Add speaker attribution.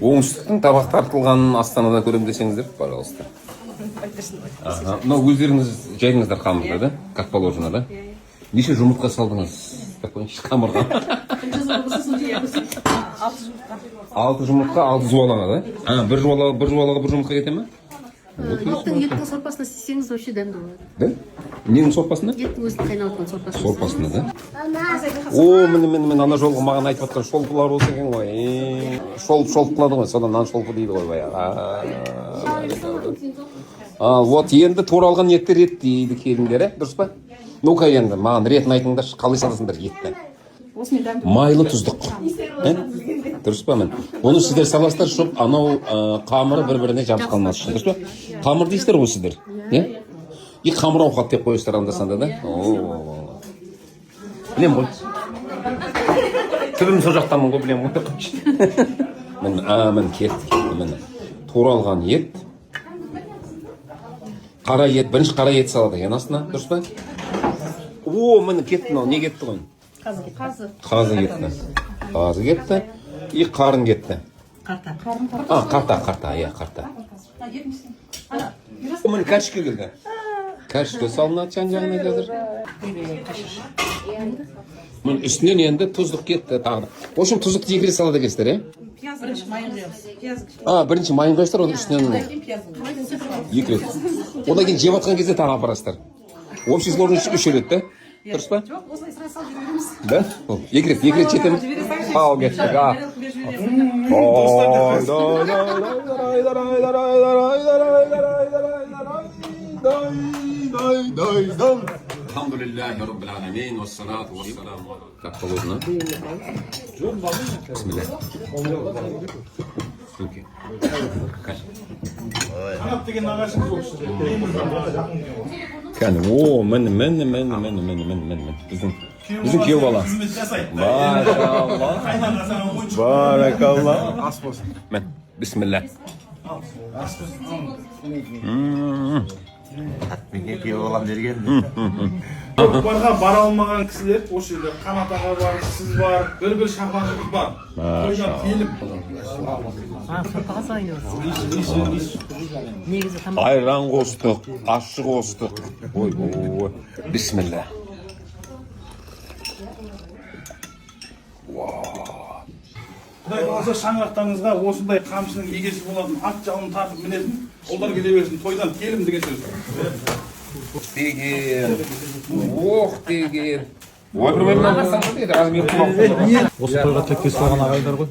Speaker 1: Оңтүстіктің табақ тартылғанын Астанада көрем десеңіздер, пожалуйста. Мынау өздеріңіз жайыңыздар қамырды, да? Как положено, да? Неше жұмыртқа салдыңыз? Қамырға. 6 жұмыртқа, 6 жуалаға, да? Bir жуалаға бір жұмыртқа кете ме?
Speaker 2: Еттің сорпасына сесеңіз вообще дәмді болады.
Speaker 1: Да? Ненің сорпасына?
Speaker 2: Еттің өзін қайнатқан сорпасына.
Speaker 1: Сорпасына, да? Міне ана жолғы маған айтып жатқан шолпылар болса екен ғой. Шолп қылады ғой, содан нан шолпы дейді ғой баяғы. Вот енді туралған етті рет дейді келіндері, дұрыс па? Ну-ка енді, маған ретін айтыңдаршы, қалай саласыңдар етті? Майлы тұздық. Дұрыс па мен? Оны сіздер саласыздар, щоб анау қамыры бір-біріне жабысып қалмас үшін. Дұрыс па? Қамыр дейсіздер ғой сіздер. И қамыр ауқат деп қойыстар анда-санда, да? Білем ғой. Түбім сол жақтамын ғой, білем ғой. Мін кетті. Туралған ет. Қара ет, бірінші қара ет салады екен астына, дұрыс па? Мін кетті мынау, не кетті ғой? Қазы кетті. Қазы кетті. И қарын кетті. Қарта, иә, қарта. Мін кәшке келді. Кәшке салынады жан-жағына қазір. Мін үстінен енді тұздық кетті тағы. В общем, тұздықты екі рет салады екенсіздер, е? Бірінші майын қойсыздар, оның үстінен екі рет. Одан кейін жеп атқан кезде тағы апарасыздар. Общий сложность 3 рет, да? Дұрыс па? Да? Екі рет жетеміз. Ал кеттік, Alhamdulillahi Rabbil Alamin, wassalatu wassalamu. Как положено? Бисмилlah.
Speaker 3: Қанат деген ағашыңыз ол кісі.
Speaker 1: Кәне, мін. Біздің күйеу бала. Баракалла.
Speaker 3: Ас болсын.
Speaker 1: Мін, бисмилlah.
Speaker 4: Атпенге күйеу балам берген.
Speaker 3: Көкпарға бара алмаған кісілер, осы жерде Қанат аға бар, сіз бар, бір шапанымыз бар. Тойдан келіп.
Speaker 2: Сорпаға салайын. Негізі тамақ.
Speaker 1: Айран қостық, ащы қостық. Ой, бисмилlah.
Speaker 3: Құдай қаласа шаңырақтарыңызға осындай қамшының егесі болатын, ат жалын тартып мінетін, олар келе берсін, тойдан келім деген сөз.
Speaker 1: Деген. Ой, бір-бірін алғасан дейді.
Speaker 5: Осы тойға тек кез салған ағайындар ғой.